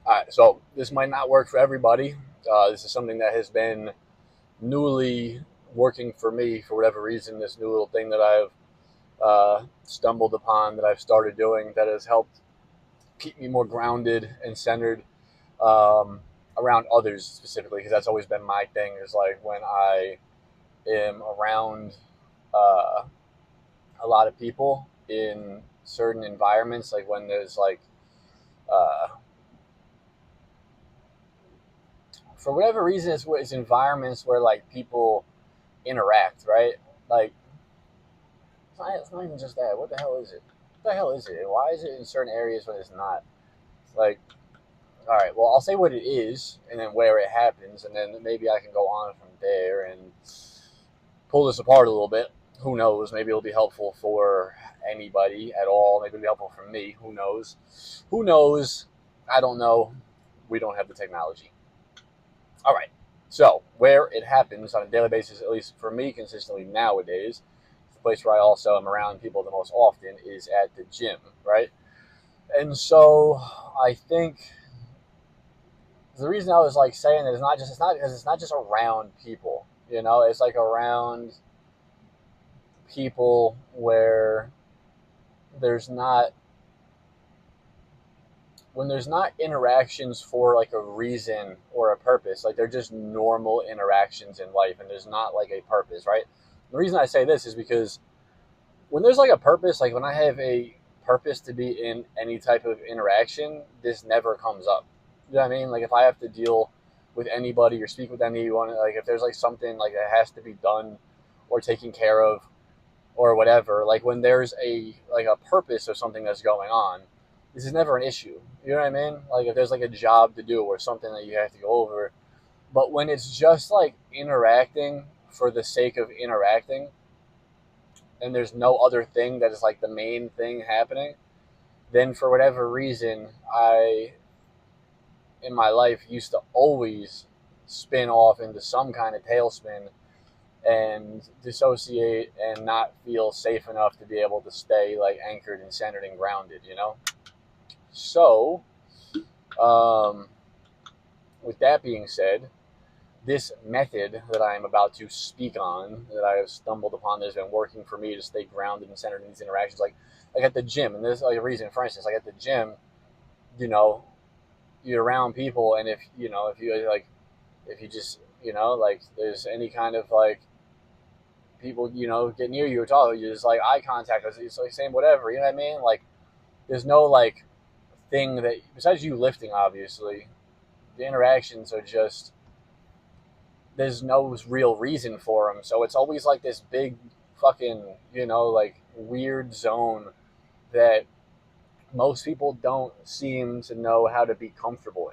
All right, so this might not work for everybody. This is something that has been newly working for me for whatever reason. This new little thing that I've stumbled upon, that I've started doing, that has helped keep me more grounded and centered um, around others specifically, because that's always been my thing. Is like when I am around uh, a lot of people in certain environments, like when there's like uh, for whatever reason, it's environments where like people interact, right? Like it's not even just that. What the hell is it? What the hell is it? Why is it in certain areas when it's not? Like, all right, well, I'll say what it is and then where it happens, and then maybe I can go on from there and pull this apart a little bit. Who knows? Maybe it'll be helpful for anybody at all. Maybe it'll be helpful for me. Who knows? Who knows? I don't know. We don't have the technology. All right. So, where it happens on a daily basis, at least for me consistently nowadays, the place where I also am around people the most often is at the gym, right? And so I think the reason I was like saying that is not just it's not just around people, it's like around people where there's not when there's not interactions for like a reason or a purpose, like they're just normal interactions in life and there's not like a purpose, right? The reason I say this is because when there's like a purpose, like when I have a purpose to be in any type of interaction, this never comes up. You know what I mean? Like if I have to deal with anybody or speak with anyone, like if there's like something like that has to be done or taken care of or whatever, like when there's a purpose of something that's going on, this is never an issue. You know what I mean? Like if there's like a job to do or something that you have to go over, but when it's just like interacting for the sake of interacting, and there's no other thing that is like the main thing happening, then for whatever reason, I in my life used to always spin off into some kind of tailspin and dissociate and not feel safe enough to be able to stay like anchored and centered and grounded. So, um, with that being said, this method that I am about to speak on, that I have stumbled upon, that has been working for me to stay grounded and centered in these interactions, like at the gym, and there's like a reason. For instance, like at the gym, you know, you're around people, and if you just like there's any kind of like people get near you or talk, you just like eye contact, it's like saying whatever, you know what I mean? Like there's no like thing that besides you lifting, obviously, the interactions are just there's no real reason for them. So it's always like this big fucking, like weird zone that most people don't seem to know how to be comfortable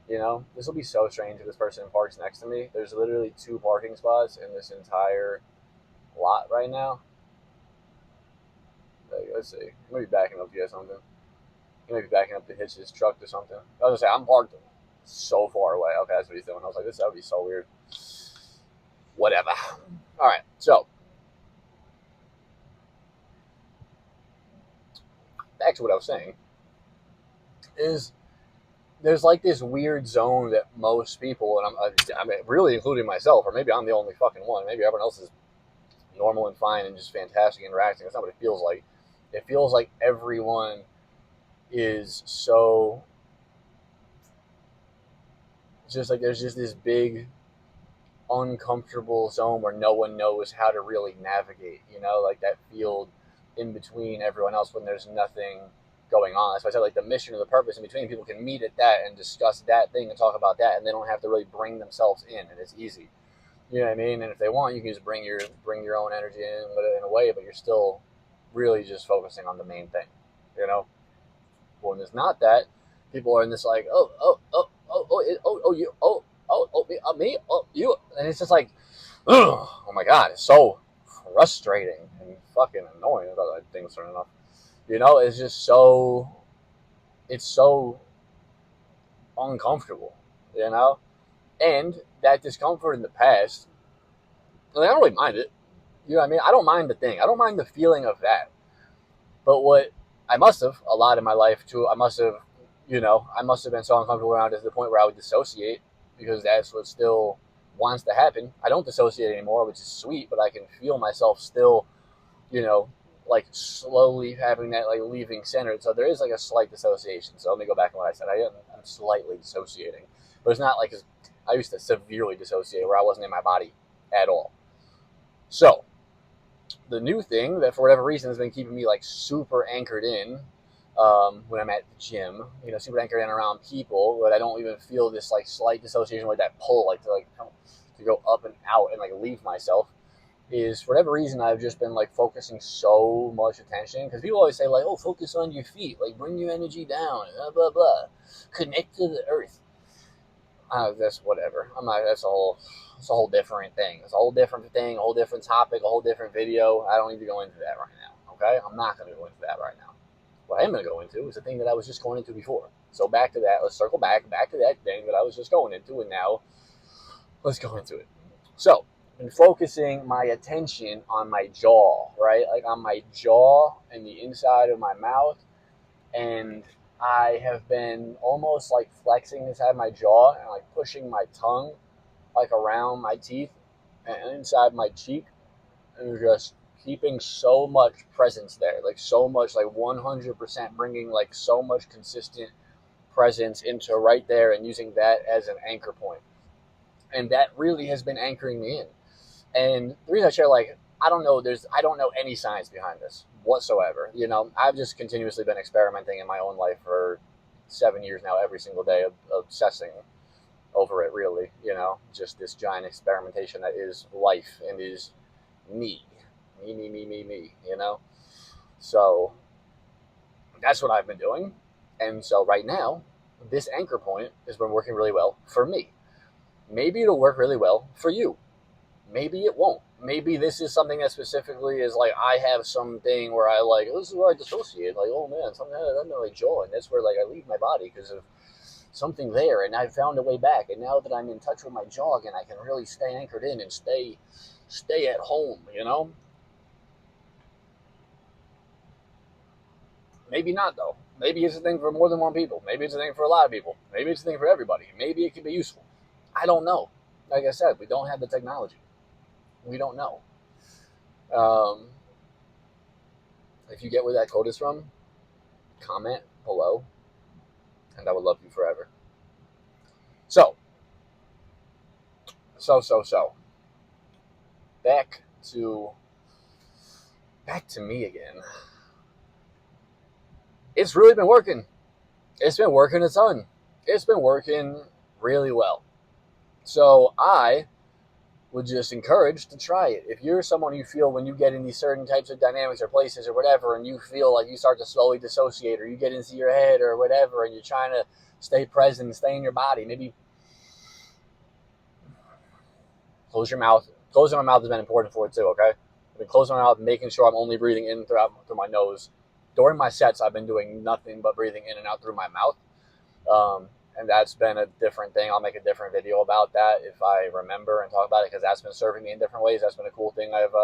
in. This will be so strange if this person parks next to me. There's literally two parking spots in this entire lot right now. Like, let's see. I'm gonna be backing up to get something. He might be backing up to hitch his truck to something. I was gonna say I'm parked so far away. Okay, that's what he's doing. I was like, that would be so weird. Whatever. All right, so back to what I was saying is there's like this weird zone that most people, and I mean, really including myself, or maybe I'm the only fucking one. Maybe everyone else is normal and fine and just fantastic interacting. That's not what it feels like. It feels like everyone is so just like there's just this big uncomfortable zone where no one knows how to really navigate, like that field in between everyone else when there's nothing going on. So I said like the mission or the purpose in between, people can meet at that and discuss that thing and talk about that, and they don't have to really bring themselves in, and it's easy. You know what I mean? And if they want, you can just bring your own energy in a way, but you're still really just focusing on the main thing, you know. But when it's not that, people are in this like, me, oh you, and it's just like, oh my god, it's so frustrating and fucking annoying. I thought that thing was turning off. It's just it's so uncomfortable. You know, and that discomfort in the past, I don't really mind it. You know what I mean? I don't mind the thing. I don't mind the feeling of that. But what I must have a lot in my life too. I must have, I must have been so uncomfortable around it to the point where I would dissociate, because that's what still wants to happen. I don't dissociate anymore, which is sweet, but I can feel myself still, you know, like slowly having that like leaving center. So there is like a slight dissociation. So let me go back on what I said. I'm slightly dissociating, but it's not like I used to severely dissociate where I wasn't in my body at all. So the new thing that for whatever reason has been keeping me like super anchored in, when I'm at the gym, super anchored in around people, but I don't even feel this like slight dissociation, like that pull, like to go up and out and like leave myself, is for whatever reason I've just been like focusing so much attention, because people always say like, oh, focus on your feet, like bring your energy down, blah blah blah, connect to the earth. That's whatever. I'm not. It's a whole different thing. It's a whole different thing, a whole different topic, a whole different video. I don't need to go into that right now. Okay, I'm not going to go into that right now. What I am going to go into is the thing that I was just going into before. So back to that. Let's circle back to that thing that I was just going into, and now let's go into it. So, I've been focusing my attention on my jaw, right? Like on my jaw and the inside of my mouth, and I have been almost like flexing inside my jaw and like pushing my tongue like around my teeth and inside my cheek, and just keeping so much presence there, like so much, like 100% bringing like so much consistent presence into right there, and using that as an anchor point. And that really has been anchoring me in. And the reason I share, like, I don't know any science behind this whatsoever. I've just continuously been experimenting in my own life for 7 years now, every single day, obsessing over it, really. Just this giant experimentation that is life and is me. Me. So that's what I've been doing. And so right now, this anchor point has been working really well for me. Maybe it'll work really well for you. Maybe it won't. Maybe this is something that specifically is like, I have something where I like, this is where I dissociate. Like, oh man, something under my jaw, and that's where like I leave my body because of something there, and I found a way back. And now that I'm in touch with my jaw again, I can really stay anchored in and stay at home. Maybe not though. Maybe it's a thing for more than one people. Maybe it's a thing for a lot of people. Maybe it's a thing for everybody. Maybe it can be useful. I don't know. Like I said, we don't have the technology. We don't know. If you get where that quote is from, comment below, and I would love you forever. So. Back to me again. It's really been working. It's been working a ton. It's been working really well. So I would just encourage to try it. If you're someone you feel when you get in these certain types of dynamics or places or whatever, and you feel like you start to slowly dissociate, or you get into your head or whatever, and you're trying to stay present, stay in your body, maybe close your mouth. Closing my mouth has been important for it too, okay? I've been closing my mouth, making sure I'm only breathing in through my nose. During my sets, I've been doing nothing but breathing in and out through my mouth. And that's been a different thing. I'll make a different video about that if I remember and talk about it, because that's been serving me in different ways. That's been a cool thing I've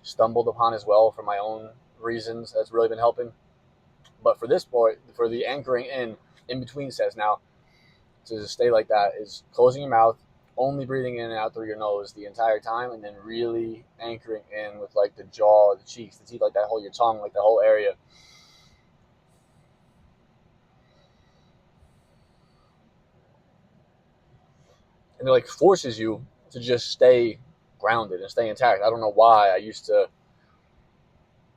stumbled upon as well for my own reasons. That's really been helping. But for this point, for the anchoring in between sets now, to just stay like that, is closing your mouth, only breathing in and out through your nose the entire time, and then really anchoring in with like the jaw, the cheeks, the teeth, like that whole, your tongue, like the whole area. And it like forces you to just stay grounded and stay intact. I don't know why I used to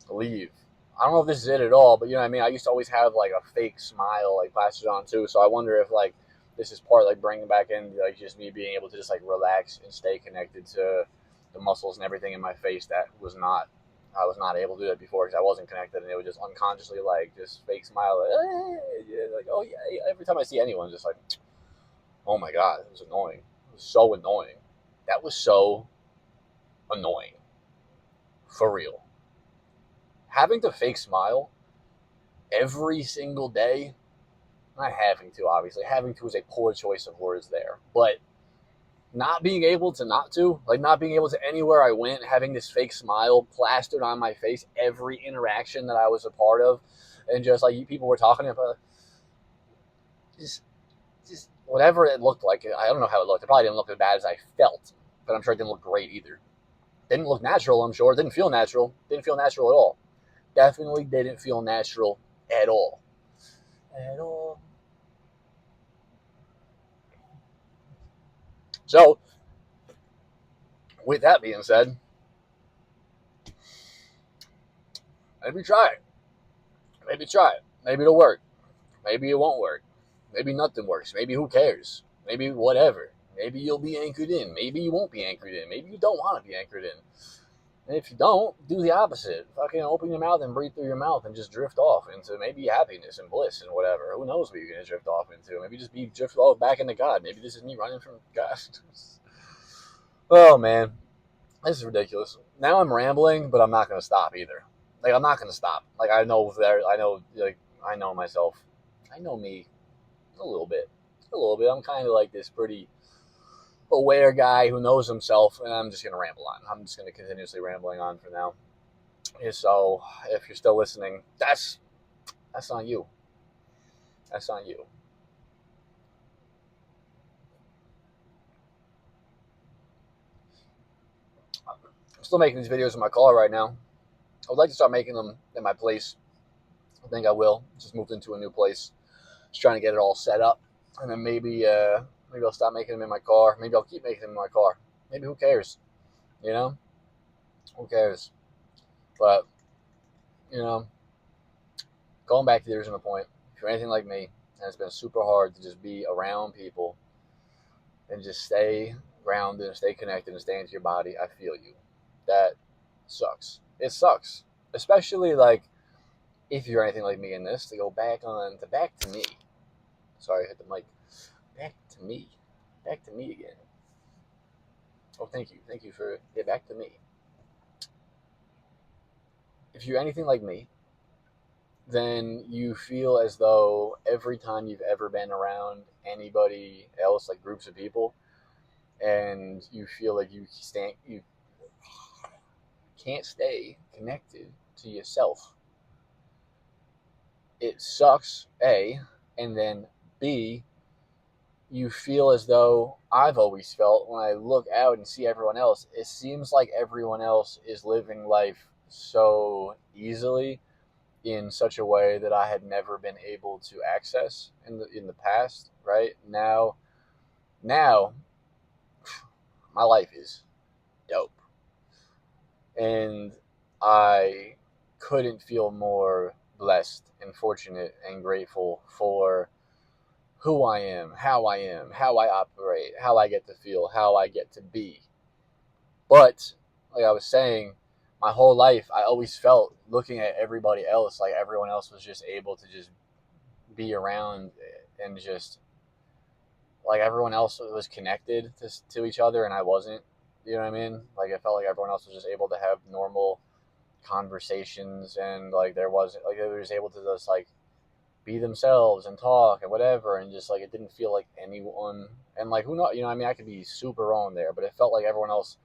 leave. I don't know if this is it at all, but you know what I mean? I used to always have like a fake smile like plastered on too. So I wonder if like this is part like bringing back in like just me being able to just like relax and stay connected to the muscles and everything in my face that I was not able to do that before because I wasn't connected, and it would just unconsciously like just fake smile like oh yeah. Every time I see anyone, just like, oh my god, it was annoying. It was so annoying. That was so annoying. For real. Having to fake smile every single day, not having to, obviously. Having to is a poor choice of words there. But not being able to not to, like not being able to anywhere I went, having this fake smile plastered on my face, every interaction that I was a part of, and just like people were talking about, just whatever it looked like. I don't know how it looked. It probably didn't look as bad as I felt, but I'm sure it didn't look great either. Didn't look natural, I'm sure. Didn't feel natural. Didn't feel natural at all. Definitely didn't feel natural at all. At all. So, with that being said, maybe try it. Maybe try it. Maybe it'll work. Maybe it won't work. Maybe nothing works. Maybe who cares? Maybe whatever. Maybe you'll be anchored in. Maybe you won't be anchored in. Maybe you don't want to be anchored in. And if you don't, do the opposite. Fucking open your mouth and breathe through your mouth and just drift off into maybe happiness and bliss and whatever. Who knows what you're going to drift off into? Maybe just be drift off back into God. Maybe this is me running from God. Oh, man. This is ridiculous. Now I'm rambling, but I'm not going to stop either. Like, I'm not going to stop. Like, I know myself. I know me a little bit. A little bit. I'm kind of like this pretty aware guy who knows himself, and I'm just going to ramble on. I'm just going to continuously rambling on for now. So, if you're still listening, that's on you. That's on you. I'm still making these videos in my car right now. I would like to start making them in my place. I think I will. Just moved into a new place. Just trying to get it all set up, and then maybe I'll stop making them in my car. Maybe I'll keep making them in my car. Maybe who cares? You know, who cares? But going back to the original point, if you're anything like me, and it's been super hard to just be around people and just stay grounded and stay connected and stay into your body, I feel you. That sucks. It sucks. Especially like if you're anything like me in this, to go back to me. Sorry, I hit the mic. Back to me. Back to me again. Oh, thank you. Thank you for back to me. If you're anything like me, then you feel as though every time you've ever been around anybody else, like groups of people, and you feel like you can't stay connected to yourself. It sucks, A, and then B, you feel as though I've always felt when I look out and see everyone else, it seems like everyone else is living life so easily in such a way that I had never been able to access in the past, right? Now my life is dope. And I couldn't feel more blessed and fortunate and grateful for who I am, how I operate, how I get to feel, how I get to be. But, like I was saying, my whole life, I always felt looking at everybody else, like everyone else was just able to just be around and just, like everyone else was connected to each other and I wasn't. You know what I mean? Like I felt like everyone else was just able to have normal conversations and like there wasn't, like they were just able to just like be themselves and talk and whatever, and just like it didn't feel like anyone, and like who knows, I mean, I could be super wrong there, but it felt like everyone else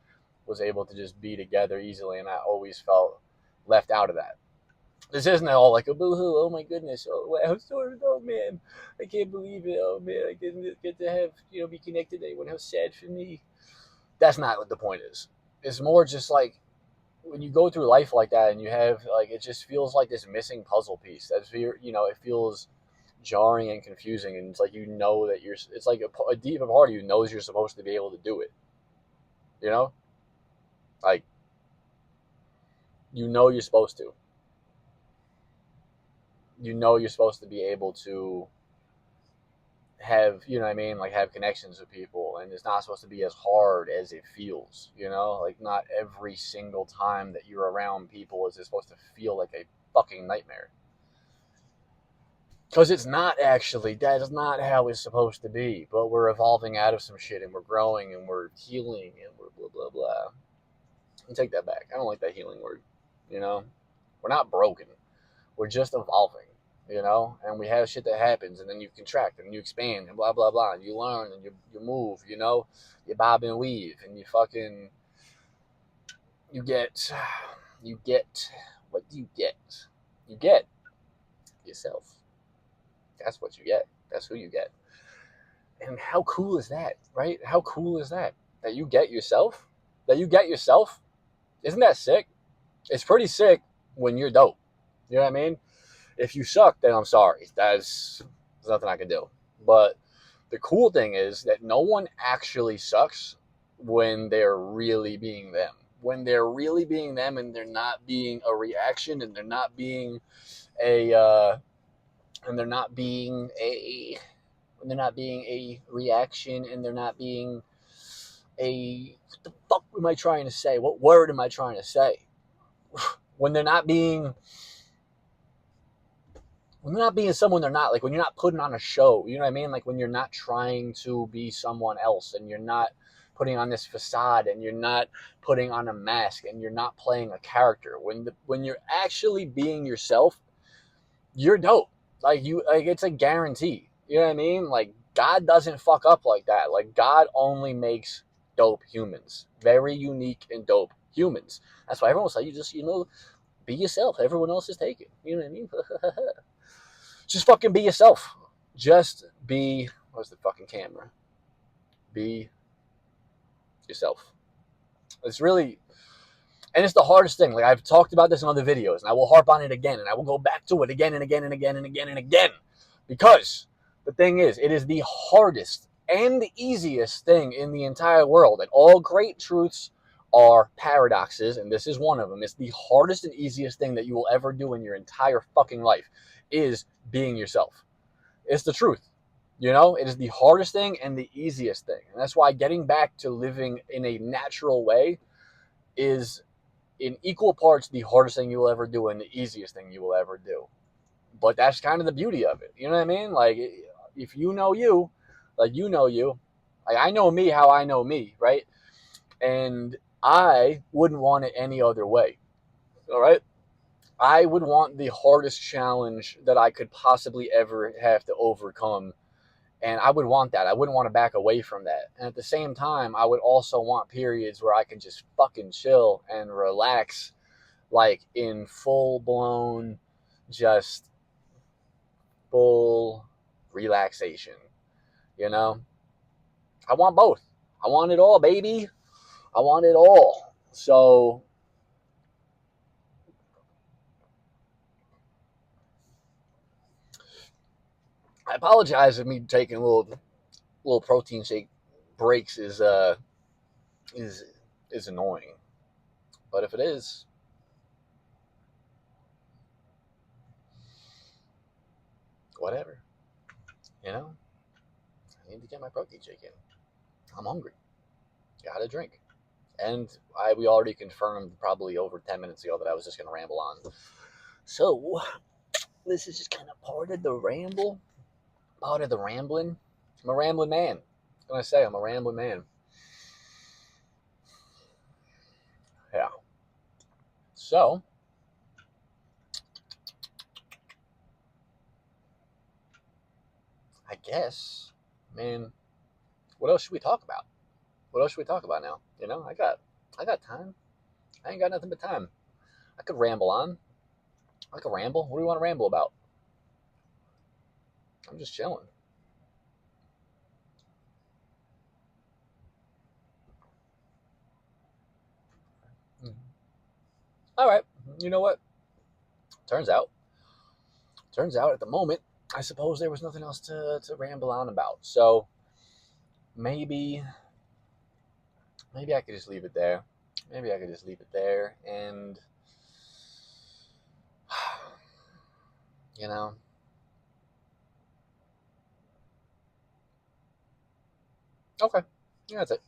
was able to just be together easily, and I always felt left out of that. This isn't all like a boo-hoo, oh my goodness, oh wow, sorry, oh man, I can't believe it, oh man, I didn't get to have, be connected to anyone, how sad for me. That's not what the point is. It's more just like when you go through life like that and you have like, it just feels like this missing puzzle piece that's, it feels jarring and confusing, and it's like that it's like a deep part of you knows you're supposed to be able to do it, you know like you're supposed to, you're supposed to be able to have, what I mean, like have connections with people, and it's not supposed to be as hard as it feels, like not every single time that you're around people is it supposed to feel like a fucking nightmare. Because it's not actually. That is not how it's supposed to be. But we're evolving out of some shit, and we're growing, and we're healing, and we're blah, blah, blah. And take that back. I don't like that healing word. We're not broken. We're just evolving, And we have shit that happens, and then you contract, and you expand, and blah, blah, blah. And you learn, and you move, You bob and weave, and you fucking... You get... What do you get? You get yourself. That's what you get. That's who you get. And how cool is that, right? How cool is that? That you get yourself? That you get yourself? Isn't that sick? It's pretty sick when you're dope. You know what I mean? If you suck, then I'm sorry. There's nothing I can do. But the cool thing is that no one actually sucks when they're really being them. When they're really being them and they're not being a reaction and they're not being a and they're not being a when they're not being a reaction and they're not being a what the fuck am I trying to say? What word am I trying to say? When they're not being someone they're not, like when you're not putting on a show, you know what I mean? Like when you're not trying to be someone else and you're not putting on this facade and you're not putting on a mask and you're not playing a character. When you're actually being yourself, you're dope. Like it's a guarantee. You know what I mean? Like God doesn't fuck up like that. Like God only makes dope humans. Very unique and dope humans. That's why everyone's like, you just, be yourself. Everyone else is taken. You know what I mean? Just fucking be yourself. Just be, where's the fucking camera? Be yourself. It's really, and it's the hardest thing. Like I've talked about this in other videos, and I will harp on it again, and I will go back to it again and again and again and again and again. Because the thing is, it is the hardest and the easiest thing in the entire world. And all great truths are paradoxes, and this is one of them. It's the hardest and easiest thing that you will ever do in your entire fucking life is being yourself. It's the truth. It is the hardest thing and the easiest thing. And that's why getting back to living in a natural way is in equal parts the hardest thing you will ever do and the easiest thing you will ever do. But that's kind of the beauty of it. You know what I mean? Like, if you know you, like you know you, like I know me how I know me, right? And I wouldn't want it any other way. All right? I would want the hardest challenge that I could possibly ever have to overcome. And I would want that. I wouldn't want to back away from that. And at the same time, I would also want periods where I can just fucking chill and relax, like in full blown, just full relaxation. You know? I want both. I want it all, baby. I want it all. So I apologize if me taking little protein shake breaks is annoying. But if it is, whatever. I need to get my protein shake in. I'm hungry. Gotta drink. And we already confirmed probably over 10 minutes ago that I was just gonna ramble on. So this is just kind of part of the ramble, part of the rambling. I'm a rambling man. What can I say? I'm a rambling man. Yeah. So I guess, man, what else should we talk about? What else should we talk about now? I got time. I ain't got nothing but time. I could ramble on. I could ramble. What do you want to ramble about? I'm just chilling. All right. You know what? Turns out at the moment, I suppose there was nothing else to ramble on about. So maybe I could just leave it there. Maybe I could just leave it there and you know, okay. Yeah, that's it.